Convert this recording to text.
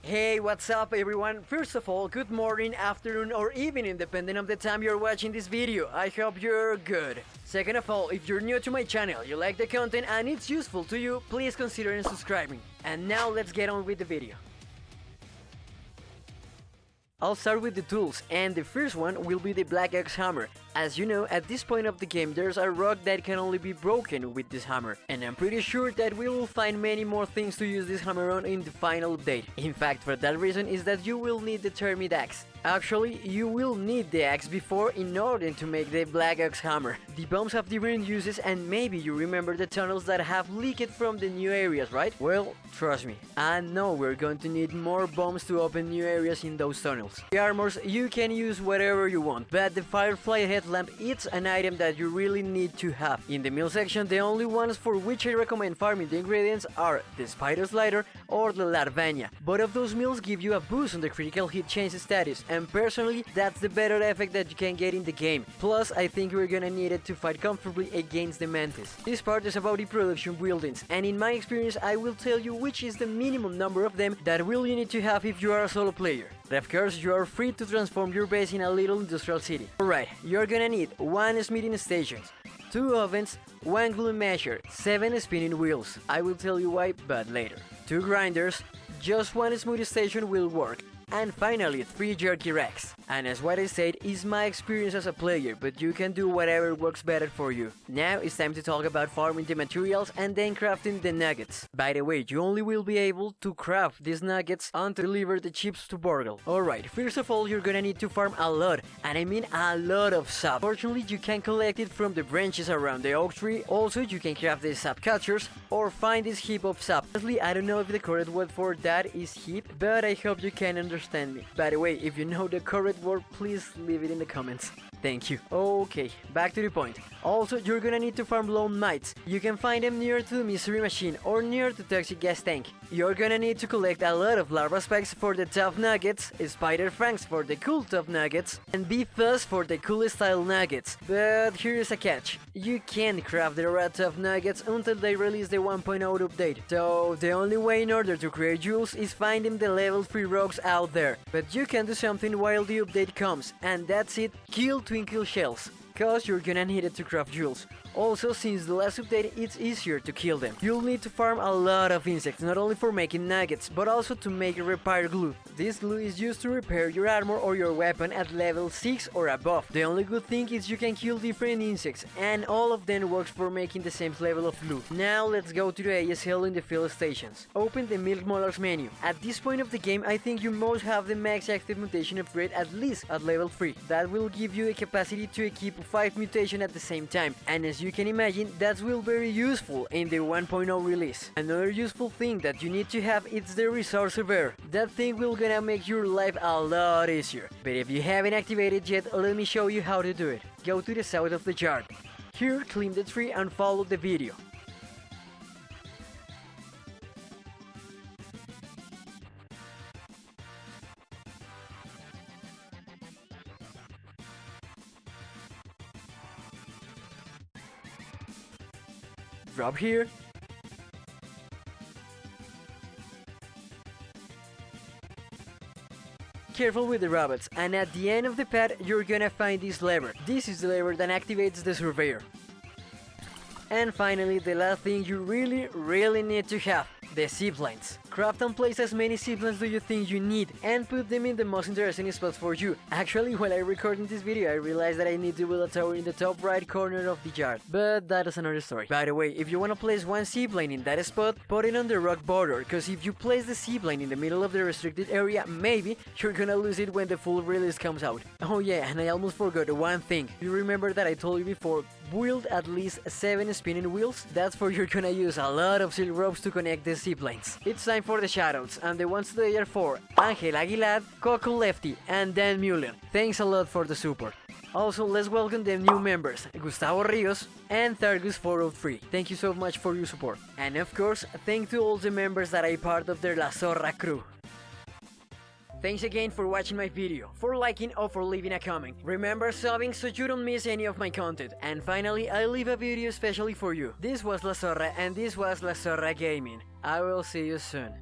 Hey, what's up everyone? First of all, good morning, afternoon or evening depending on the time you're watching this video. I hope you're good. Second of all, if you're new to my channel, you like the content and it's useful to you, please consider subscribing. And now let's get on with the video. I'll start with the tools, and the first one will be the black axe hammer. As you know, at this point of the game there's a rock that can only be broken with this hammer, and I'm pretty sure that we will find many more things to use this hammer on in the final update. In fact, for that reason is that you will need the termite axe. Actually, you will need the axe before in order to make the black axe hammer. The bombs have different uses, and maybe you remember the tunnels that have leaked from the new areas, right? Well, trust me, I know we're going to need more bombs to open new areas in those tunnels. The armors, you can use whatever you want, but the firefly headlamp is an item that you really need to have. In the meal section, the only ones for which I recommend farming the ingredients are the spider slider or the larvania. Both of those meals give you a boost on the critical hit chance status, and personally, that's the better effect that you can get in the game. Plus, I think we're gonna need it to fight comfortably against the mantis. This part is about the production buildings, and in my experience, I will tell you which is the minimum number of them that will you need to have if you are a solo player. But of course, you are free to transform your base in a little industrial city. Alright, you're gonna need 1 smithing station, 2 ovens, 1 glue measure, 7 spinning wheels. I will tell you why, but later. 2 grinders, just 1 smoothie station will work. And finally, 3 jerky racks. And as what I said is my experience as a player, but you can do whatever works better for you. Now it's time to talk about farming the materials and then crafting the nuggets. By the way, you only will be able to craft these nuggets until you deliver the chips to Borgel. Alright, first of all you're gonna need to farm a lot, and I mean a lot of sap. Fortunately, you can collect it from the branches around the oak tree. Also, you can craft the sap catchers or find this heap of sap. Honestly, I don't know if the correct word for that is heap, but I hope you can understand me. By the way, if you know the correct word, please leave it in the comments. Thank you. Okay, back to the point. Also, you're gonna need to farm lone mites. You can find them near to the mystery machine or near the toxic gas tank. You're gonna need to collect a lot of larva spikes for the tough nuggets, spider fangs for the cool tough nuggets, and bee fuzz for the cool style nuggets. But here's a catch. You can't craft the red tough nuggets until they release the 1.0 update. So the only way in order to create jewels is finding the level 3 rocks out there. But you can do something while the update comes, and that's it, kill twinkle shells, cause you're gonna need it to craft jewels. Also, since the last update, it's easier to kill them. You'll need to farm a lot of insects, not only for making nuggets, but also to make repair glue. This glue is used to repair your armor or your weapon at level 6 or above. The only good thing is you can kill different insects, and all of them works for making the same level of glue. Now let's go to the ASL in the field stations. Open the Milk Molars menu. At this point of the game, I think you must have the max active mutation upgrade at least at level 3. That will give you the capacity to equip 5 mutations at the same time, and as you can imagine, that will be very useful in the 1.0 release. Another useful thing that you need to have is the resource surveyor. That thing will gonna make your life a lot easier. But if you haven't activated yet, let me show you how to do it. Go to the south of the yard. Here, climb the tree and follow the video. Drop here. Careful with the rabbits, and at the end of the path you're gonna find this lever. This is the lever that activates the surveyor. And finally, the last thing you really need to have, the ziplines. Craft and place as many ziplines do you think you need, and put them in the most interesting spots for you. Actually, while I'm recording this video, I realized that I need to build a tower in the top right corner of the yard, but that is another story. By the way, if you wanna place one zipline in that spot, put it on the rock border, cause if you place the zipline in the middle of the restricted area, maybe you're gonna lose it when the full release comes out. Oh yeah, and I almost forgot one thing. You remember that I told you before, build at least 7 spinning wheels? That's for you're gonna use a lot of silk ropes to connect the ziplines. It's time for the shoutouts, and the ones today are for Angel Aguilar, Coco Lefty, and Dan Mueller. Thanks a lot for the support. Also, let's welcome the new members, Gustavo Rios and Thargus403. Thank you so much for your support. And of course, thank to all the members that are part of the La Zorra crew. Thanks again for watching my video, for liking or for leaving a comment. Remember subbing so you don't miss any of my content. And finally, I leave a video especially for you. This was La Zorra and this was La Zorra Gaming. I will see you soon.